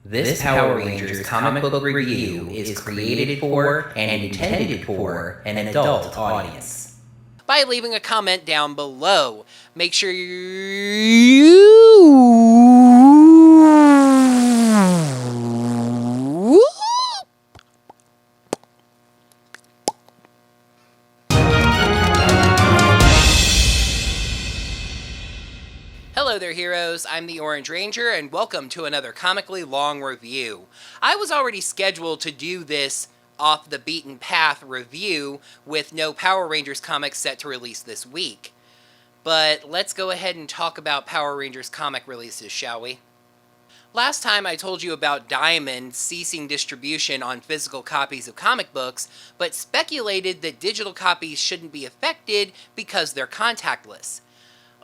This Power Rangers comic book review is created for and intended for an adult audience. By leaving a comment down below. Make sure Hello there, heroes. I'm the Orange Ranger, and welcome to another comically long review. I was already scheduled to do this off the beaten path review with no Power Rangers comics set to release this week. But let's go ahead and talk about Power Rangers comic releases, shall we? Last time I told you about Diamond ceasing distribution on physical copies of comic books, but speculated that digital copies shouldn't be affected because they're contactless.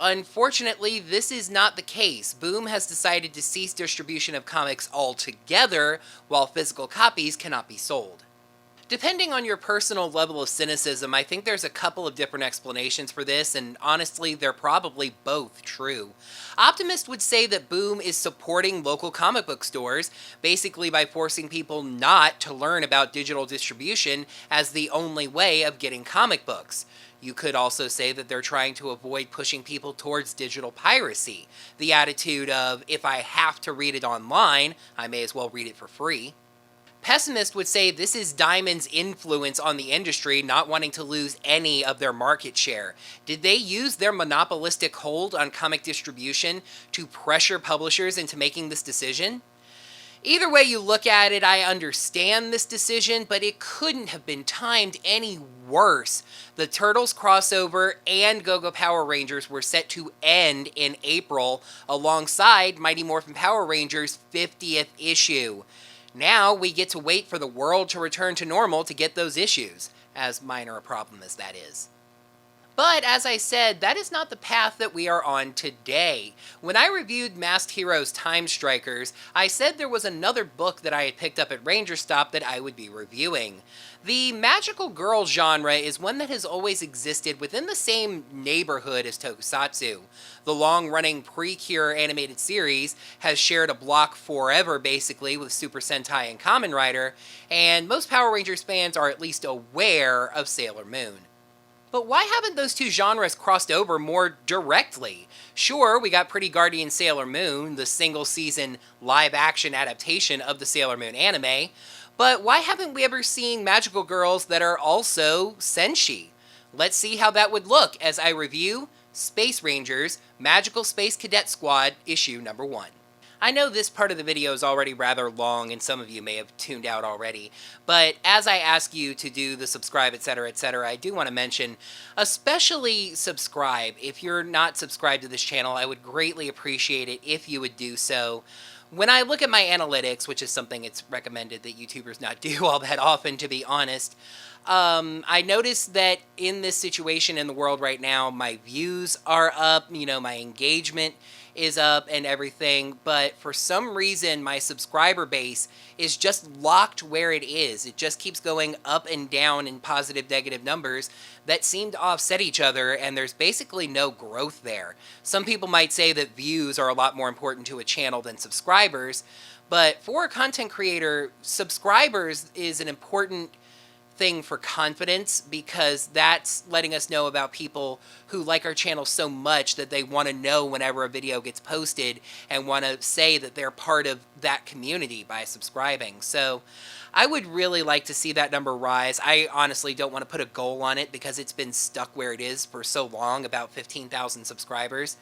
Unfortunately, this is not the case. Boom has decided to cease distribution of comics altogether, while physical copies cannot be sold. Depending on your personal level of cynicism, I think there's a couple of different explanations for this, and honestly, they're probably both true. Optimist would say that Boom is supporting local comic book stores, basically by forcing people not to learn about digital distribution as the only way of getting comic books. You could also say that they're trying to avoid pushing people towards digital piracy, the attitude of, if I have to read it online, I may as well read it for free. Pessimist would say this is Diamond's influence on the industry, not wanting to lose any of their market share. Did they use their monopolistic hold on comic distribution to pressure publishers into making this decision? Either way you look at it, I understand this decision, but it couldn't have been timed any worse. The Turtles crossover and Go-Go Power Rangers were set to end in April, alongside Mighty Morphin Power Rangers' 50th issue. Now we get to wait for the world to return to normal to get those issues, as minor a problem as that is. But, as I said, that is not the path that we are on today. When I reviewed Masked Heroes Time Strikers, I said there was another book that I had picked up at Rangerstop that I would be reviewing. The magical girl genre is one that has always existed within the same neighborhood as Tokusatsu. The long-running Precure animated series has shared a block forever, basically, with Super Sentai and Kamen Rider, and most Power Rangers fans are at least aware of Sailor Moon. But why haven't those two genres crossed over more directly? Sure, we got Pretty Guardian Sailor Moon, the single-season live-action adaptation of the Sailor Moon anime, but why haven't we ever seen magical girls that are also Senshi? Let's see how that would look as I review Space Rangers Magical Space Cadet Squad issue number 1. I know this part of the video is already rather long and some of you may have tuned out already, but as I ask you to do the subscribe, etc., I do want to mention, especially subscribe. If you're not subscribed to this channel, I would greatly appreciate it if you would do so. When I look at my analytics, which is something it's recommended that YouTubers not do all that often, to be honest, I noticed that in this situation in the world right now, my views are up, my engagement is up and everything, but for some reason my subscriber base is just locked where it is. It just keeps going up and down in positive, negative numbers that seem to offset each other, and there's basically no growth there. Some people might say that views are a lot more important to a channel than subscribers, but for a content creator, subscribers is an important thing for confidence, because that's letting us know about people who like our channel so much that they want to know whenever a video gets posted and want to say that they're part of that community by subscribing. So I would really like to see that number rise. I honestly don't want to put a goal on it because it's been stuck where it is for so long, about 15,000 subscribers.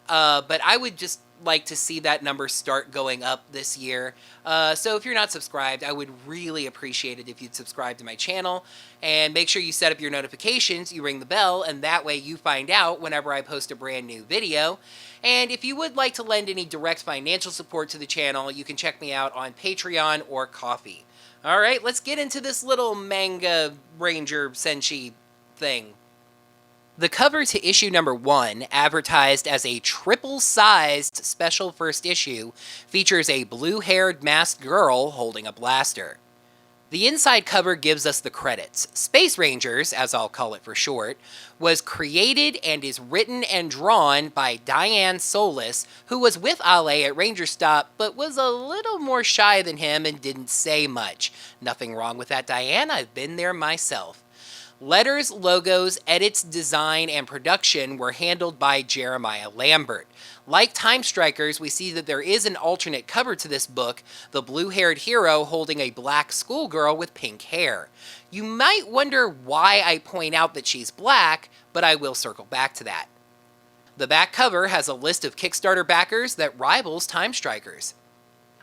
But I would just like to see that number start going up this year. So if you're not subscribed, I would really appreciate it if you'd subscribe to my channel, and make sure you set up your notifications, you ring the bell, and that way you find out whenever I post a brand new video. And if you would like to lend any direct financial support to the channel, you can check me out on Patreon or Ko-fi. Alright, let's get into this little manga Ranger Senshi thing. The cover to issue number 1, advertised as a triple-sized special first issue, features a blue-haired masked girl holding a blaster. The inside cover gives us the credits. Space Rangers, as I'll call it for short, was created and is written and drawn by Diane Solis, who was with Ale at Rangerstop, but was a little more shy than him and didn't say much. Nothing wrong with that, Diane. I've been there myself. Letters, logos, edits, design, and production were handled by Jeremiah Lambert. Like Time Strikers, we see that there is an alternate cover to this book, the blue-haired hero holding a black schoolgirl with pink hair. You might wonder why I point out that she's black, but I will circle back to that. The back cover has a list of Kickstarter backers that rivals Time Strikers.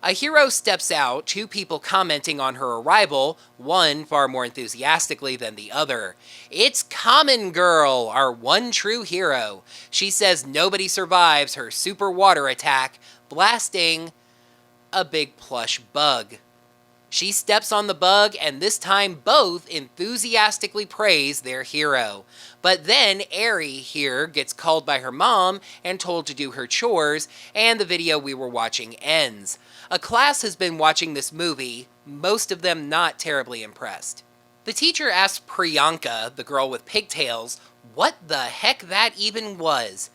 A hero steps out, two people commenting on her arrival, one far more enthusiastically than the other. It's Common Girl, our one true hero. She says nobody survives her super water attack, blasting a big plush bug. She steps on the bug, and this time both enthusiastically praise their hero. But then Eri here gets called by her mom and told to do her chores, and the video we were watching ends. A class has been watching this movie, most of them not terribly impressed. The teacher asks Priyanka, the girl with pigtails, what the heck that even was,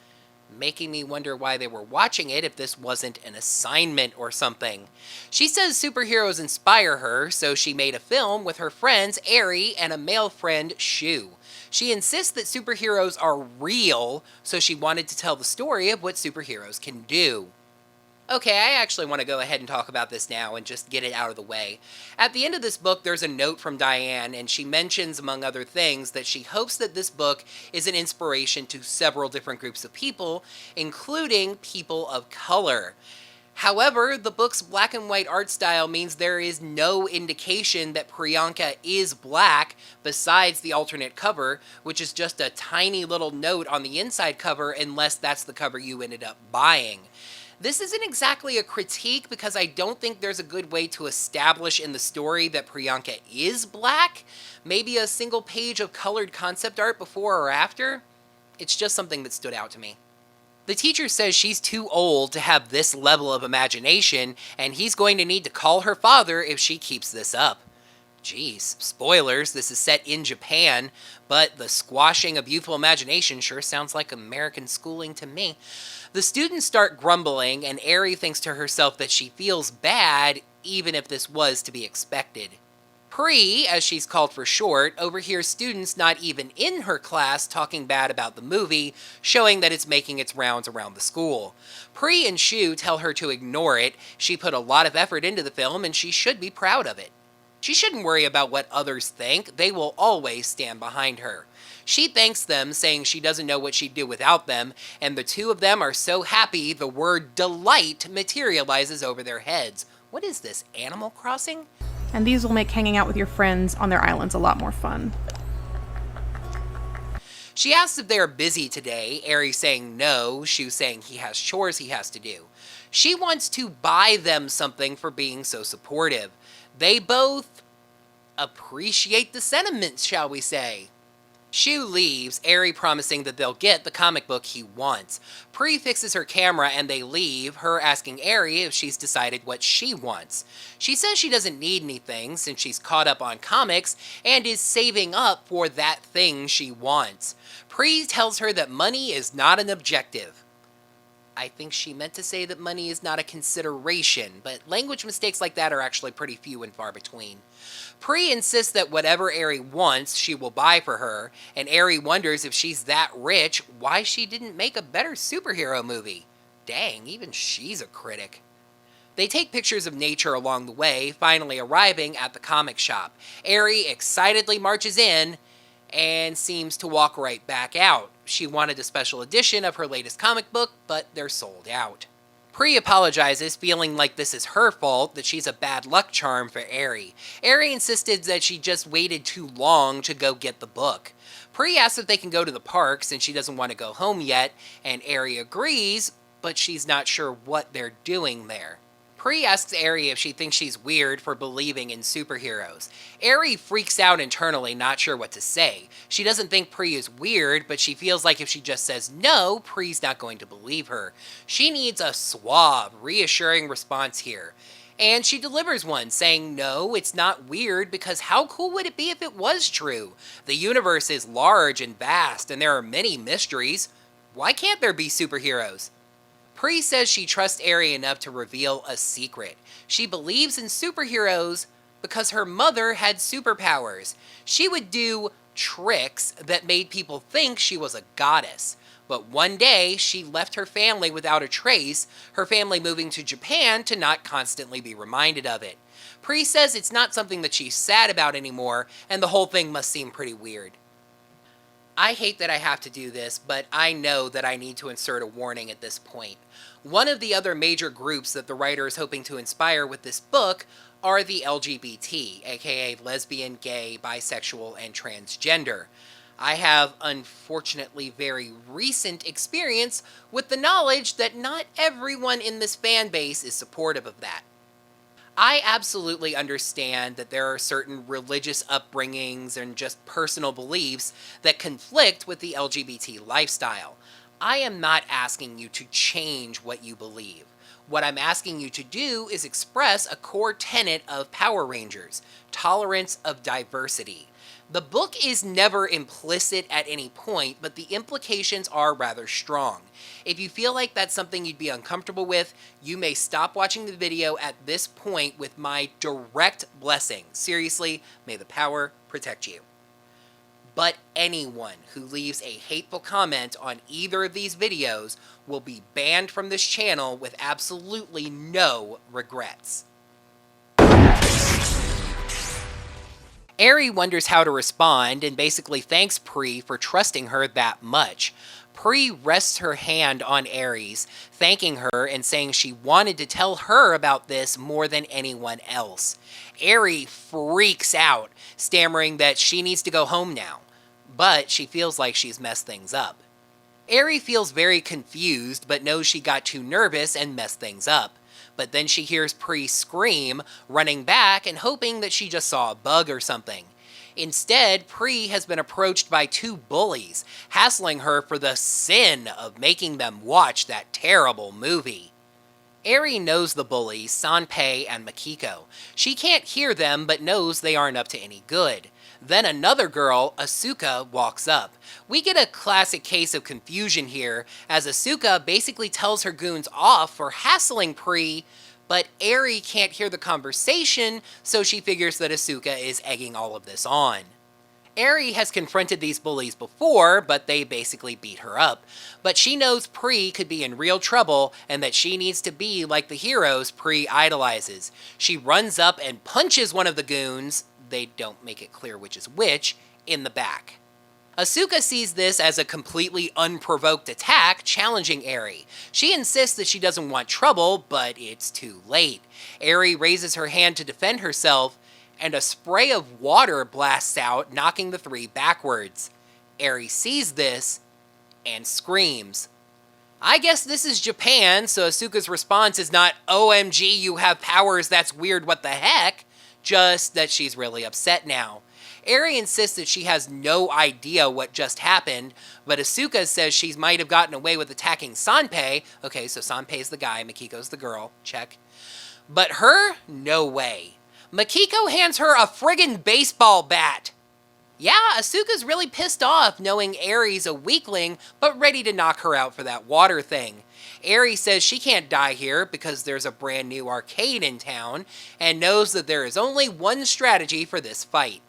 making me wonder why they were watching it if this wasn't an assignment or something. She says superheroes inspire her, so she made a film with her friends Eri and a male friend, Shu. She insists that superheroes are real, so she wanted to tell the story of what superheroes can do. Okay, I actually want to go ahead and talk about this now and just get it out of the way. At the end of this book, there's a note from Diane, and she mentions, among other things, that she hopes that this book is an inspiration to several different groups of people, including people of color. However, the book's black and white art style means there is no indication that Priyanka is black besides the alternate cover, which is just a tiny little note on the inside cover unless that's the cover you ended up buying. This isn't exactly a critique because I don't think there's a good way to establish in the story that Priyanka is black. Maybe a single page of colored concept art before or after. It's just something that stood out to me. The teacher says she's too old to have this level of imagination, and he's going to need to call her father if she keeps this up. Geez, spoilers, this is set in Japan, but the squashing of youthful imagination sure sounds like American schooling to me. The students start grumbling, and Eri thinks to herself that she feels bad, even if this was to be expected. Pri, as she's called for short, overhears students not even in her class talking bad about the movie, showing that it's making its rounds around the school. Pri and Shu tell her to ignore it. She put a lot of effort into the film, and she should be proud of it. She shouldn't worry about what others think. They will always stand behind her. She thanks them, saying she doesn't know what she'd do without them, and the two of them are so happy the word delight materializes over their heads. What is this, Animal Crossing? And these will make hanging out with your friends on their islands a lot more fun. She asks if they are busy today, Eri saying no, Shu saying he has chores he has to do. She wants to buy them something for being so supportive. They both appreciate the sentiments, shall we say. Shu leaves, Eri promising that they'll get the comic book he wants. Pri fixes her camera and they leave, her asking Eri if she's decided what she wants. She says she doesn't need anything since she's caught up on comics and is saving up for that thing she wants. Pri tells her that money is not an objective. I think she meant to say that money is not a consideration, but language mistakes like that are actually pretty few and far between. Pri insists that whatever Eri wants, she will buy for her, and Eri wonders if she's that rich, why she didn't make a better superhero movie. Dang, even she's a critic. They take pictures of nature along the way, finally arriving at the comic shop. Eri excitedly marches in and seems to walk right back out. She wanted a special edition of her latest comic book, but they're sold out. Pri apologizes, feeling like this is her fault, that she's a bad luck charm for Eri. Eri insisted that she just waited too long to go get the book. Pri asks if they can go to the park since she doesn't want to go home yet, and Eri agrees, but she's not sure what they're doing there. Pri asks Eri if she thinks she's weird for believing in superheroes. Eri freaks out internally, not sure what to say. She doesn't think Pri is weird, but she feels like if she just says no, Pri's not going to believe her. She needs a suave, reassuring response here. And she delivers one, saying, no, it's not weird, because how cool would it be if it was true? The universe is large and vast, and there are many mysteries. Why can't there be superheroes? Pri says she trusts Eri enough to reveal a secret. She believes in superheroes because her mother had superpowers. She would do tricks that made people think she was a goddess. But one day, she left her family without a trace, her family moving to Japan to not constantly be reminded of it. Pri says it's not something that she's sad about anymore, and the whole thing must seem pretty weird. I hate that I have to do this, but I know that I need to insert a warning at this point. One of the other major groups that the writer is hoping to inspire with this book are the LGBT, aka lesbian, gay, bisexual, and transgender. I have, unfortunately, very recent experience with the knowledge that not everyone in this fan base is supportive of that. I absolutely understand that there are certain religious upbringings and just personal beliefs that conflict with the LGBT lifestyle. I am not asking you to change what you believe. What I'm asking you to do is express a core tenet of Power Rangers: tolerance of diversity. The book is never implicit at any point, but the implications are rather strong. If you feel like that's something you'd be uncomfortable with, you may stop watching the video at this point with my direct blessing. Seriously, may the power protect you. But anyone who leaves a hateful comment on either of these videos will be banned from this channel with absolutely no regrets. Eri wonders how to respond and basically thanks Pri for trusting her that much. Pri rests her hand on Eri's, thanking her and saying she wanted to tell her about this more than anyone else. Eri freaks out, stammering that she needs to go home now, but she feels like she's messed things up. Eri feels very confused, but knows she got too nervous and messed things up. But then she hears Pri scream, running back and hoping that she just saw a bug or something. Instead, Pri has been approached by two bullies, hassling her for the sin of making them watch that terrible movie. Eri knows the bullies, Sanpei and Makiko. She can't hear them, but knows they aren't up to any good. Then another girl, Asuka, walks up. We get a classic case of confusion here, as Asuka basically tells her goons off for hassling Pri, but Eri can't hear the conversation, so she figures that Asuka is egging all of this on. Eri has confronted these bullies before, but they basically beat her up. But she knows Pri could be in real trouble, and that she needs to be like the heroes Pri idolizes. She runs up and punches one of the goons, they don't make it clear which is which, in the back. Asuka sees this as a completely unprovoked attack, challenging Eri. She insists that she doesn't want trouble, but it's too late. Eri raises her hand to defend herself, and a spray of water blasts out, knocking the three backwards. Eri sees this and screams. I guess this is Japan, so Asuka's response is not, OMG, you have powers, that's weird, what the heck? Just that she's really upset now. Eri insists that she has no idea what just happened, but Asuka says she might have gotten away with attacking Sanpei. Okay, so Sanpei's the guy, Makiko's the girl, check. But her, no way. Makiko hands her a friggin' baseball bat. Yeah, Asuka's really pissed off knowing Eri's a weakling, but ready to knock her out for that water thing. Eri says she can't die here because there's a brand new arcade in town, and knows that there is only one strategy for this fight.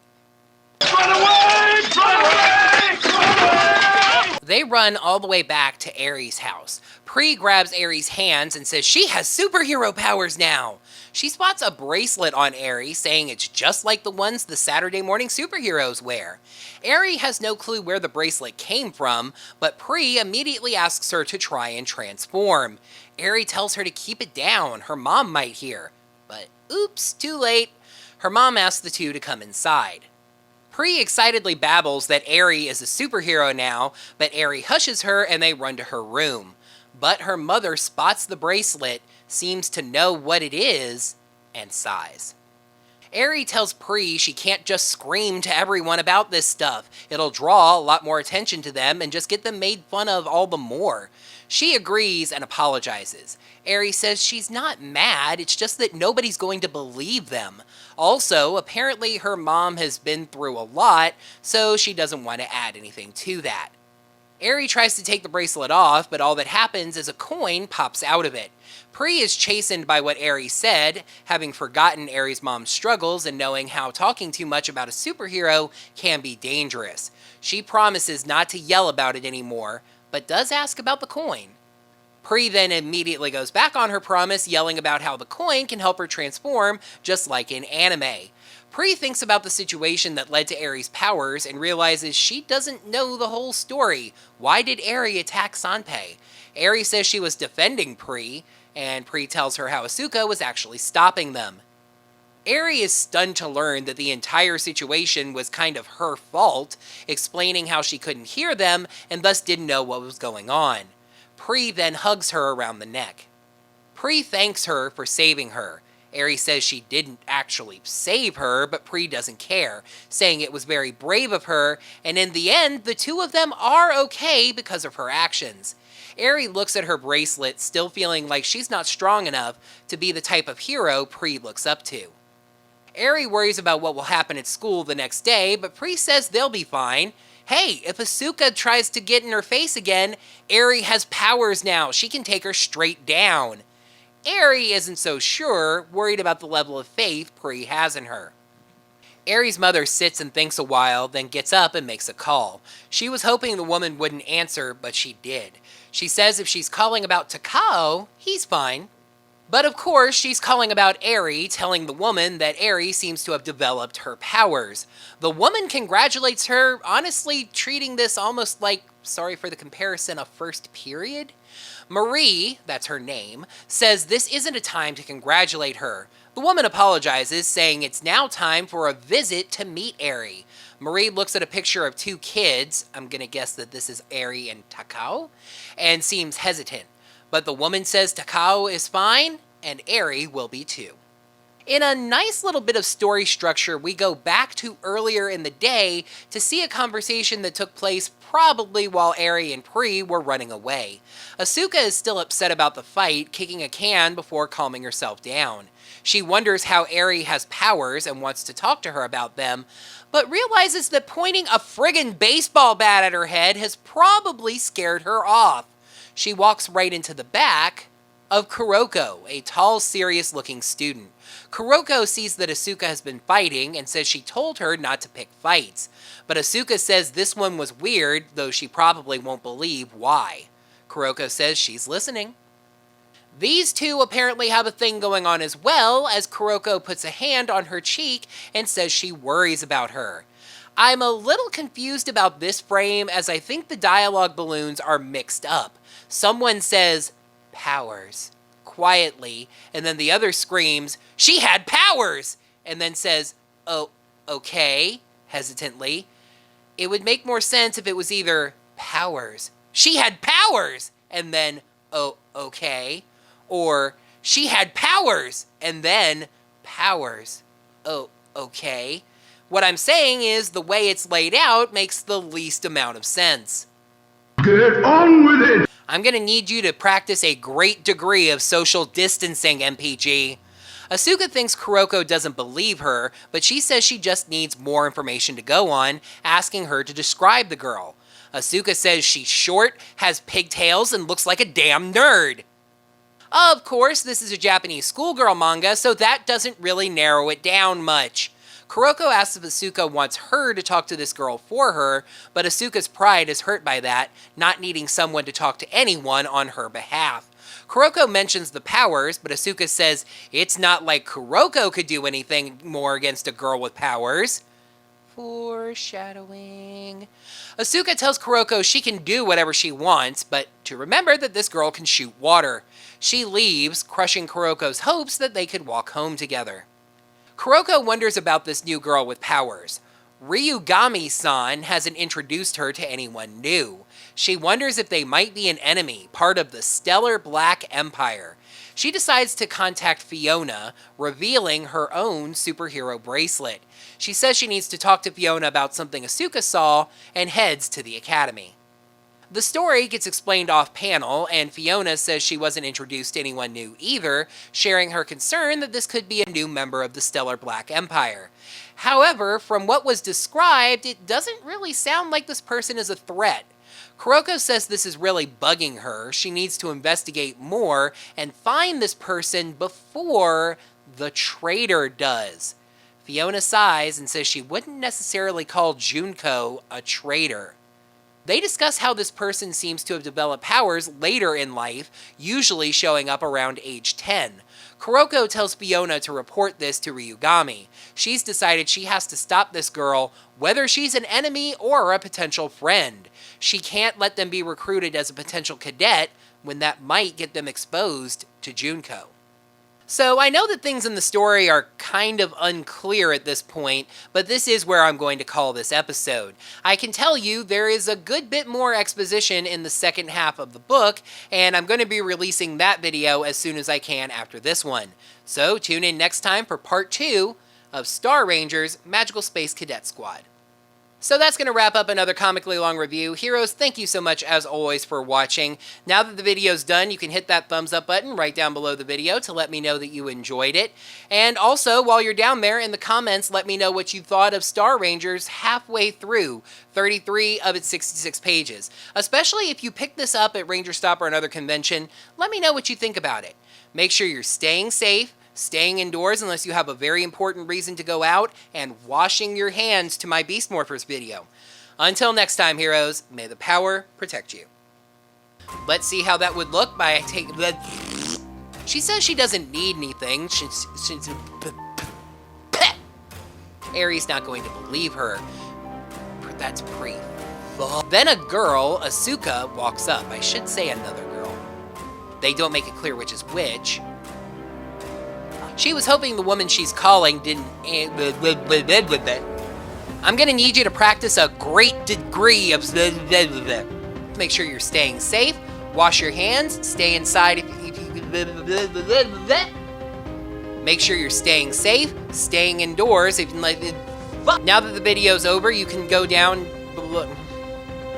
Run away! Run away! Run away! They run all the way back to Eri's house. Pri grabs Eri's hands and says she has superhero powers now. She spots a bracelet on Eri, saying it's just like the ones the Saturday morning superheroes wear. Eri has no clue where the bracelet came from, but Pri immediately asks her to try and transform. Eri tells her to keep it down, her mom might hear. But oops, too late. Her mom asks the two to come inside. Pri excitedly babbles that Eri is a superhero now, but Eri hushes her and they run to her room. But her mother spots the bracelet, seems to know what it is, and sighs. Eri tells Pri she can't just scream to everyone about this stuff. It'll draw a lot more attention to them and just get them made fun of all the more. She agrees and apologizes. Eri says she's not mad, it's just that nobody's going to believe them. Also, apparently her mom has been through a lot, so she doesn't want to add anything to that. Eri tries to take the bracelet off, but all that happens is a coin pops out of it. Pri is chastened by what Eri said, having forgotten Eri's mom's struggles and knowing how talking too much about a superhero can be dangerous. She promises not to yell about it anymore, but does ask about the coin. Pri then immediately goes back on her promise, yelling about how the coin can help her transform, just like in anime. Pri thinks about the situation that led to Eri's powers and realizes she doesn't know the whole story. Why did Eri attack Sanpei? Eri says she was defending Pri, and Pri tells her how Asuka was actually stopping them. Eri is stunned to learn that the entire situation was kind of her fault, explaining how she couldn't hear them and thus didn't know what was going on. Pri then hugs her around the neck. Pri thanks her for saving her. Eri says she didn't actually save her, but Pri doesn't care, saying it was very brave of her, and in the end, the two of them are okay because of her actions. Eri looks at her bracelet, still feeling like she's not strong enough to be the type of hero Pri looks up to. Eri worries about what will happen at school the next day, but Pri says they'll be fine. Hey, if Asuka tries to get in her face again, Eri has powers now. She can take her straight down. Eri isn't so sure, worried about the level of faith Pri has in her. Eri's mother sits and thinks a while, then gets up and makes a call. She was hoping the woman wouldn't answer, but she did. She says if she's calling about Takao, he's fine. But of course, she's calling about Eri, telling the woman that Eri seems to have developed her powers. The woman congratulates her, honestly treating this almost like, sorry for the comparison, a first period? Marie, that's her name, says this isn't a time to congratulate her. The woman apologizes, saying it's now time for a visit to meet Eri. Marie looks at a picture of two kids, I'm gonna guess that this is Eri and Takao, and seems hesitant. But the woman says Takao is fine, and Eri will be too. In a nice little bit of story structure, we go back to earlier in the day to see a conversation that took place probably while Eri and Pri were running away. Asuka is still upset about the fight, kicking a can before calming herself down. She wonders how Eri has powers and wants to talk to her about them, but realizes that pointing a friggin' baseball bat at her head has probably scared her off. She walks right into the back of Kuroko, a tall, serious-looking student. Kuroko sees that Asuka has been fighting and says she told her not to pick fights. But Asuka says this one was weird, though she probably won't believe why. Kuroko says she's listening. These two apparently have a thing going on as well, as Kuroko puts a hand on her cheek and says she worries about her. I'm a little confused about this frame, as I think the dialogue balloons are mixed up. Someone says, powers, quietly, and then the other screams, she had powers, and then says, oh, okay, hesitantly. It would make more sense if it was either powers, she had powers, and then, oh, okay, or she had powers, and then powers, oh, okay. What I'm saying is the way it's laid out makes the least amount of sense. Get on with it! I'm gonna need you to practice a great degree of social distancing, MPG. Asuka thinks Kuroko doesn't believe her, but she says she just needs more information to go on, asking her to describe the girl. Asuka says she's short, has pigtails, and looks like a damn nerd. Of course, this is a Japanese schoolgirl manga, so that doesn't really narrow it down much. Kuroko asks if Asuka wants her to talk to this girl for her, but Asuka's pride is hurt by that, not needing someone to talk to anyone on her behalf. Kuroko mentions the powers, but Asuka says it's not like Kuroko could do anything more against a girl with powers. Foreshadowing. Asuka tells Kuroko she can do whatever she wants, but to remember that this girl can shoot water. She leaves, crushing Kuroko's hopes that they could walk home together. Kuroko wonders about this new girl with powers. Ryugami-san hasn't introduced her to anyone new. She wonders if they might be an enemy, part of the Stellar Black Empire. She decides to contact Fiona, revealing her own superhero bracelet. She says she needs to talk to Fiona about something Asuka saw, and heads to the academy. The story gets explained off-panel, and Fiona says she wasn't introduced to anyone new either, sharing her concern that this could be a new member of the Stellar Black Empire. However, from what was described, it doesn't really sound like this person is a threat. Kuroko says this is really bugging her. She needs to investigate more and find this person before the traitor does. Fiona sighs and says she wouldn't necessarily call Junko a traitor. They discuss how this person seems to have developed powers later in life, usually showing up around age 10. Kuroko tells Fiona to report this to Ryugami. She's decided she has to stop this girl, whether she's an enemy or a potential friend. She can't let them be recruited as a potential cadet when that might get them exposed to Junko. So I know that things in the story are kind of unclear at this point, but this is where I'm going to call this episode. I can tell you there is a good bit more exposition in the second half of the book, and I'm going to be releasing that video as soon as I can after this one. So tune in next time for part 2 of Star Ranger's Magical Space Cadet Squad. So that's going to wrap up another comically long review. Heroes, thank you so much as always for watching. Now that the video's done, you can hit that thumbs up button right down below the video to let me know that you enjoyed it. And also, while you're down there in the comments, let me know what you thought of Star Rangers halfway through 33 of its 66 pages. Especially if you picked this up at Rangerstop or another convention, let me know what you think about it. Make sure you're staying safe, staying indoors unless you have a very important reason to go out, and washing your hands to my Beast Morphers video. Until next time, heroes, may the power protect you. Let's see how that would look by taking the... She says she doesn't need anything. She's Aries not going to believe her. That's pretty. Then a girl, Asuka, walks up. I should say another girl. They don't make it clear which is which. She was hoping the woman she's calling didn't... I'm gonna need you to practice a great degree of... Make sure you're staying safe, wash your hands, stay inside Make sure you're staying safe, staying indoors. Now that the video's over, you can go down...